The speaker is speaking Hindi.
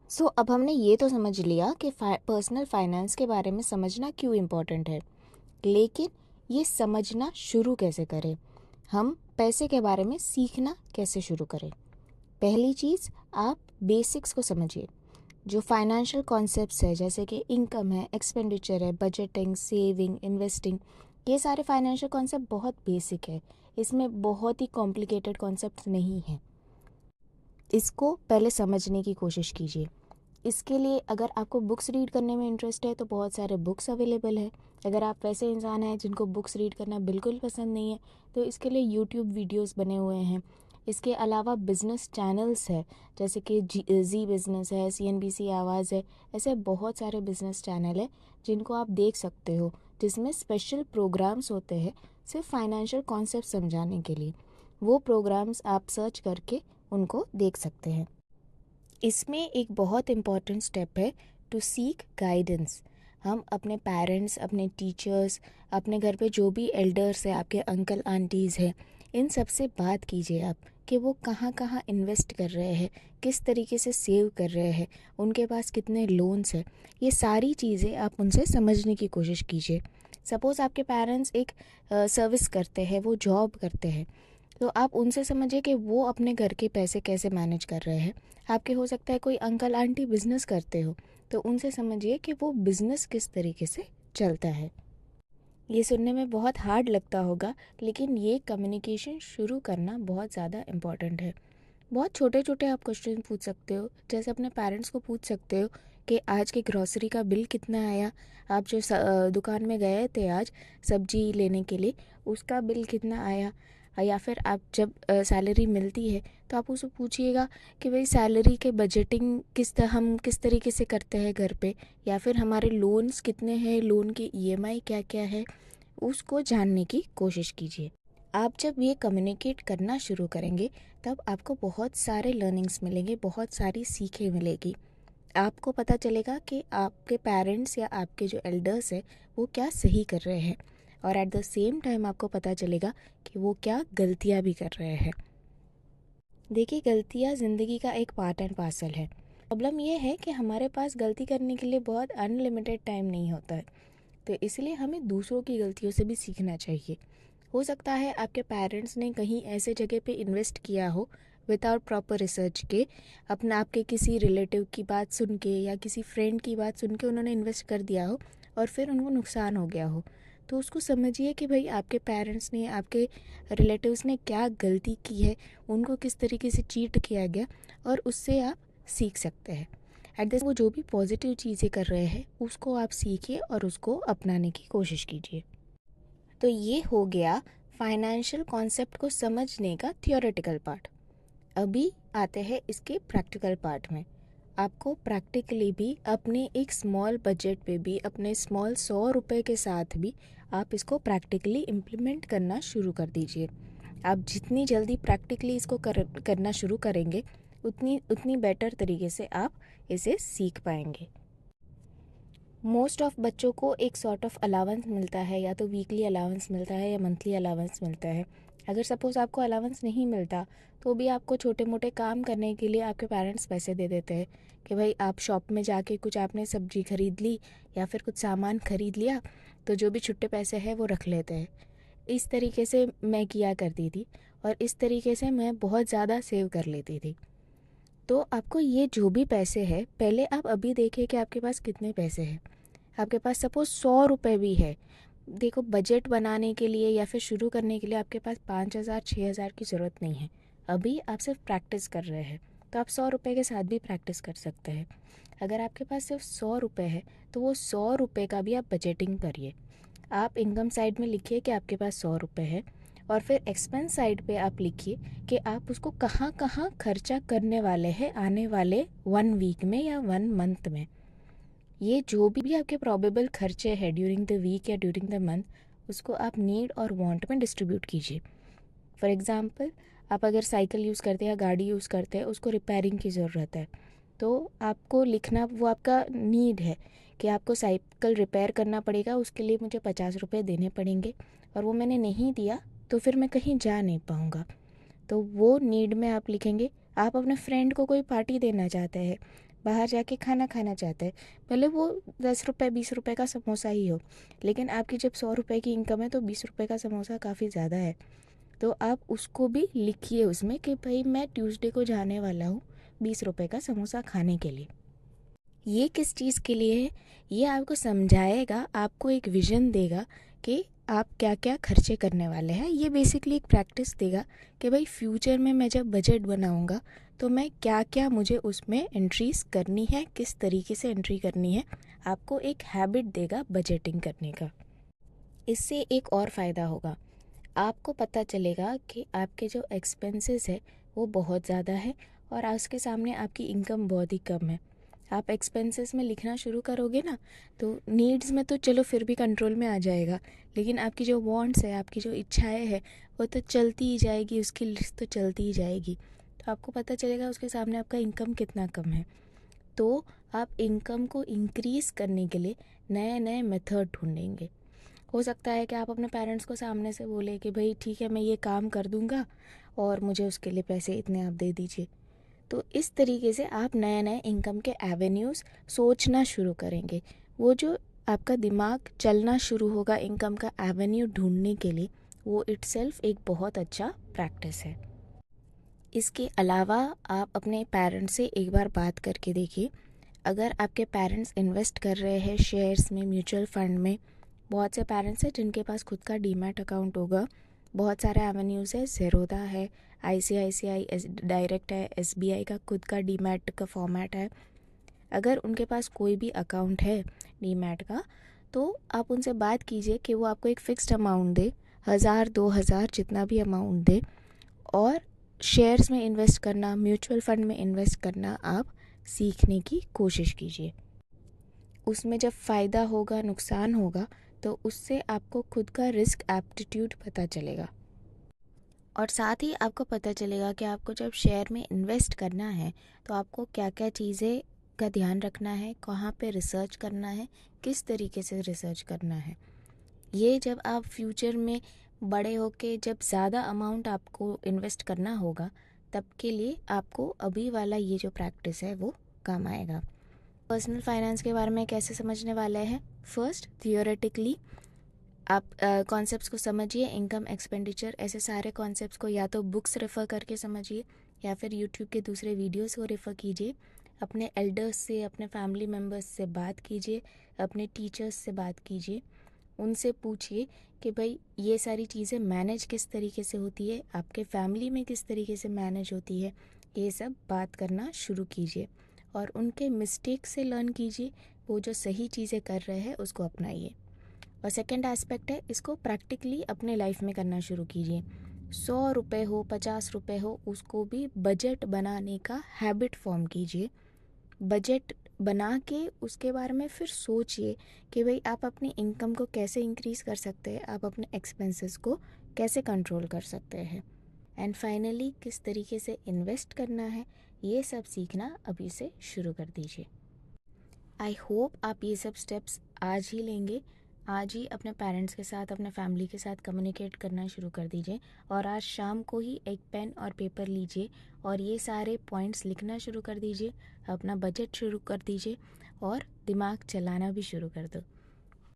अब हमने ये तो समझ लिया कि पर्सनल फाइनेंस के बारे में समझना क्यों इम्पोर्टेंट है, लेकिन ये समझना शुरू कैसे करें? हम पैसे के बारे में सीखना कैसे शुरू करें? पहली चीज़, आप बेसिक्स को समझिए। जो फाइनेंशियल कॉन्सेप्ट्स है, जैसे कि इनकम है, एक्सपेंडिचर है, बजटिंग, सेविंग, इन्वेस्टिंग, ये सारे फाइनेंशियल कॉन्सेप्ट बहुत बेसिक है। इसमें बहुत ही कॉम्प्लिकेटेड कॉन्सेप्ट्स नहीं हैं। इसको पहले समझने की कोशिश कीजिए। इसके लिए अगर आपको बुक्स रीड करने में इंटरेस्ट है तो बहुत सारे बुक्स अवेलेबल है। अगर आप वैसे इंसान हैं जिनको बुक्स रीड करना बिल्कुल पसंद नहीं है तो इसके लिए यूट्यूब वीडियोस बने हुए हैं। इसके अलावा बिजनेस चैनल्स है, जैसे कि जी बिज़नेस है, CNBC आवाज़ है। ऐसे बहुत सारे बिजनेस चैनल है जिनको आप देख सकते हो, जिसमें स्पेशल प्रोग्राम्स होते हैं सिर्फ फाइनेंशियल कॉन्सेप्ट समझाने के लिए। वो प्रोग्राम्स आप सर्च करके उनको देख सकते हैं। इसमें एक बहुत इम्पॉर्टेंट स्टेप है टू सीक गाइडेंस। हम अपने पेरेंट्स, अपने टीचर्स, अपने घर पे जो भी एल्डर्स हैं, आपके अंकल आंटीज़ हैं, इन सब से बात कीजिए आप कि वो कहाँ कहाँ इन्वेस्ट कर रहे हैं, किस तरीके से सेव कर रहे हैं, उनके पास कितने लोन्स हैं। ये सारी चीज़ें आप उनसे समझने की कोशिश कीजिए। सपोज़ आपके पेरेंट्स एक सर्विस करते हैं, वो जॉब करते हैं, तो आप उनसे समझिए कि वो अपने घर के पैसे कैसे मैनेज कर रहे हैं। आपके हो सकता है कोई अंकल आंटी बिजनेस करते हो, तो उनसे समझिए कि वो बिजनेस किस तरीके से चलता है। ये सुनने में बहुत हार्ड लगता होगा, लेकिन ये कम्युनिकेशन शुरू करना बहुत ज़्यादा इम्पॉर्टेंट है। बहुत छोटे छोटे आप क्वेश्चन पूछ सकते हो, जैसे अपने पेरेंट्स को पूछ सकते हो कि आज के ग्रॉसरी का बिल कितना आया। आप जो दुकान में गए थे आज सब्जी लेने के लिए, उसका बिल कितना आया। या फिर आप जब सैलरी मिलती है तो आप उससे पूछिएगा कि भाई सैलरी के बजटिंग हम किस तरीके से करते हैं घर पे, या फिर हमारे लोन्स कितने हैं, लोन की EMI क्या क्या है, उसको जानने की कोशिश कीजिए। आप जब ये कम्युनिकेट करना शुरू करेंगे तब आपको बहुत सारे लर्निंग्स मिलेंगे, बहुत सारी सीखें मिलेगी। आपको पता चलेगा कि आपके पेरेंट्स या आपके जो एल्डर्स हैं वो क्या सही कर रहे हैं, और एट द सेम टाइम आपको पता चलेगा कि वो क्या गलतियाँ भी कर रहे हैं। देखिए, गलतियाँ ज़िंदगी का एक पार्ट एंड पार्सल है। प्रॉब्लम ये है कि हमारे पास गलती करने के लिए बहुत अनलिमिटेड टाइम नहीं होता है, तो इसलिए हमें दूसरों की गलतियों से भी सीखना चाहिए। हो सकता है आपके पेरेंट्स ने कहीं ऐसे जगह पे इन्वेस्ट किया हो विदाउट प्रॉपर रिसर्च के, अपना आपके किसी रिलेटिव की बात सुन के या किसी फ्रेंड की बात सुन के उन्होंने इन्वेस्ट कर दिया हो और फिर उनको नुकसान हो गया हो। तो उसको समझिए कि भाई आपके पेरेंट्स ने, आपके रिलेटिव्स ने क्या गलती की है, उनको किस तरीके से चीट किया गया, और उससे आप सीख सकते हैं। एट द वो जो भी पॉजिटिव चीज़ें कर रहे हैं उसको आप सीखिए और उसको अपनाने की कोशिश कीजिए। तो ये हो गया फाइनेंशियल कॉन्सेप्ट को समझने का थियोरेटिकल पार्ट। अभी आते हैं इसके प्रैक्टिकल पार्ट में। आपको प्रैक्टिकली भी अपने एक स्मॉल बजट पे भी, अपने स्मॉल 100 रुपए के साथ भी आप इसको प्रैक्टिकली इम्प्लीमेंट करना शुरू कर दीजिए। आप जितनी जल्दी प्रैक्टिकली इसको करना शुरू करेंगे उतनी उतनी बेटर तरीके से आप इसे सीख पाएंगे। मोस्ट ऑफ बच्चों को एक सॉर्ट ऑफ अलाउंस मिलता है, या तो वीकली अलाउंस मिलता है या मंथली अलाउंस मिलता है। अगर सपोज़ आपको अलाउंस नहीं मिलता तो भी आपको छोटे मोटे काम करने के लिए आपके पेरेंट्स पैसे दे देते हैं कि भाई आप शॉप में जाके कुछ आपने सब्जी खरीद ली या फिर कुछ सामान खरीद लिया, तो जो भी छुट्टे पैसे हैं वो रख लेते हैं। इस तरीके से मैं किया करती थी और इस तरीके से मैं बहुत ज़्यादा सेव कर लेती थी। तो आपको ये जो भी पैसे हैं, पहले आप अभी देखिए कि आपके पास कितने पैसे हैं। आपके पास सपोज 100 रुपये भी है, देखो बजट बनाने के लिए या फिर शुरू करने के लिए आपके पास 5,000 6,000 की ज़रूरत नहीं है। अभी आप सिर्फ प्रैक्टिस कर रहे हैं, तो आप 100 रुपये के साथ भी प्रैक्टिस कर सकते हैं। अगर आपके पास सिर्फ 100 रुपये है तो वो 100 रुपये का भी आप बजटिंग करिए। आप इनकम साइड में लिखिए कि आपके पास 100 रुपये है, और फिर एक्सपेंस साइड पे आप लिखिए कि आप उसको कहाँ कहाँ खर्चा करने वाले हैं आने वाले 1 वीक में या 1 मंथ में। ये जो भी आपके प्रोबेबल खर्चे हैं ड्यूरिंग द वीक या ड्यूरिंग द मंथ, उसको आप नीड और वांट में डिस्ट्रीब्यूट कीजिए। फॉर एग्जांपल, आप अगर साइकिल यूज़ करते हैं या गाड़ी यूज़ करते हैं, उसको रिपेयरिंग की ज़रूरत है, तो आपको लिखना, वो आपका नीड है कि आपको साइकिल रिपेयर करना पड़ेगा, उसके लिए मुझे 50 रुपये देने पड़ेंगे, और वो मैंने नहीं दिया तो फिर मैं कहीं जा नहीं पाऊँगा। तो वो नीड में आप लिखेंगे आप अपने फ्रेंड को कोई पार्टी देना चाहते हैं, बाहर जाके खाना खाना चाहते हैं, भले वो 10 रुपये 20 रुपये का समोसा ही हो, लेकिन आपकी जब 100 रुपये की इनकम है तो 20 रुपये का समोसा काफ़ी ज़्यादा है। तो आप उसको भी लिखिए उसमें कि भाई मैं ट्यूसडे को जाने वाला हूँ 20 रुपये का समोसा खाने के लिए। ये किस चीज़ के लिए है, ये आपको समझाएगा, आपको एक विज़न देगा कि आप क्या क्या खर्चे करने वाले हैं। ये बेसिकली एक प्रैक्टिस देगा कि भाई फ्यूचर में मैं जब बजट बनाऊंगा तो मैं क्या क्या मुझे उसमें एंट्रीज करनी है, किस तरीके से एंट्री करनी है। आपको एक हैबिट देगा बजटिंग करने का। इससे एक और फ़ायदा होगा, आपको पता चलेगा कि आपके जो एक्सपेंसेस है वो बहुत ज़्यादा है और उसके सामने आपकी इनकम बहुत ही कम है। आप एक्सपेंसेस में लिखना शुरू करोगे ना, तो नीड्स में तो चलो फिर भी कंट्रोल में आ जाएगा, लेकिन आपकी जो वांट्स है, आपकी जो इच्छाएं है, वो तो चलती ही जाएगी, उसकी लिस्ट तो चलती ही जाएगी। तो आपको पता चलेगा उसके सामने आपका इनकम कितना कम है। तो आप इनकम को इंक्रीज़ करने के लिए नए नए मेथड ढूंढेंगे। हो सकता है कि आप अपने पेरेंट्स को सामने से बोले कि भाई ठीक है मैं ये काम कर दूंगा और मुझे उसके लिए पैसे इतने आप दे दीजिए। तो इस तरीके से आप नए नए इनकम के एवेन्यूज़ सोचना शुरू करेंगे। वो जो आपका दिमाग चलना शुरू होगा इनकम का एवेन्यू ढूंढने के लिए, वो इटसेल्फ एक बहुत अच्छा प्रैक्टिस है। इसके अलावा आप अपने पेरेंट्स से एक बार बात करके देखिए। अगर आपके पेरेंट्स इन्वेस्ट कर रहे हैं शेयर्स में, म्यूचुअल फंड में, बहुत से पेरेंट्स हैं जिनके पास खुद का डीमैट अकाउंट होगा, बहुत सारे एवेन्यूज़ है, ज़ेरोदा है, ICICI डायरेक्ट है, SBI का खुद का डीमैट का फॉर्मेट है। अगर उनके पास कोई भी अकाउंट है डीमैट का, तो आप उनसे बात कीजिए कि वो आपको एक फ़िक्स्ड अमाउंट दे, 1000 2000 जितना भी अमाउंट दे, और शेयर्स में इन्वेस्ट करना, म्यूचुअल फंड में इन्वेस्ट करना आप सीखने की कोशिश कीजिए। उसमें जब फ़ायदा होगा, नुकसान होगा, तो उससे आपको खुद का रिस्क एप्टीट्यूड पता चलेगा। और साथ ही आपको पता चलेगा कि आपको जब शेयर में इन्वेस्ट करना है तो आपको क्या क्या चीज़ें का ध्यान रखना है, कहाँ पे रिसर्च करना है, किस तरीके से रिसर्च करना है। ये जब आप फ्यूचर में बड़े होके जब ज़्यादा अमाउंट आपको इन्वेस्ट करना होगा, तब के लिए आपको अभी वाला ये जो प्रैक्टिस है वो काम आएगा। पर्सनल फाइनेंस के बारे में कैसे समझने वाले हैं? फर्स्ट, थियोरेटिकली आप कॉन्सेप्ट्स को समझिए। इनकम, एक्सपेंडिचर, ऐसे सारे कॉन्सेप्ट्स को या तो बुक्स रेफ़र करके समझिए या फिर यूट्यूब के दूसरे वीडियोस को रेफ़र कीजिए। अपने एल्डर्स से, अपने फैमिली मेम्बर्स से बात कीजिए, अपने टीचर्स से बात कीजिए। उनसे पूछिए कि भाई ये सारी चीज़ें मैनेज किस तरीके से होती है, आपके फैमिली में किस तरीके से मैनेज होती है। ये सब बात करना शुरू कीजिए और उनके मिस्टेक से लर्न कीजिए। वो जो सही चीज़ें कर रहे हैं उसको अपनाइए। और सेकेंड एस्पेक्ट है, इसको प्रैक्टिकली अपने लाइफ में करना शुरू कीजिए। 100 रुपये हो, 50 रुपये हो, उसको भी बजट बनाने का हैबिट फॉर्म कीजिए। बजट बना के उसके बारे में फिर सोचिए कि भाई आप अपनी इनकम को कैसे इंक्रीज़ कर सकते हैं, आप अपने एक्सपेंसेस को कैसे कंट्रोल कर सकते हैं, एंड फाइनली किस तरीके से इन्वेस्ट करना है। ये सब सीखना अभी से शुरू कर दीजिए। आई होप आप ये सब स्टेप्स आज ही लेंगे। आज ही अपने पेरेंट्स के साथ, अपने फैमिली के साथ कम्युनिकेट करना शुरू कर दीजिए और आज शाम को ही एक पेन और पेपर लीजिए और ये सारे पॉइंट्स लिखना शुरू कर दीजिए, अपना बजट शुरू कर दीजिए और दिमाग चलाना भी शुरू कर दो।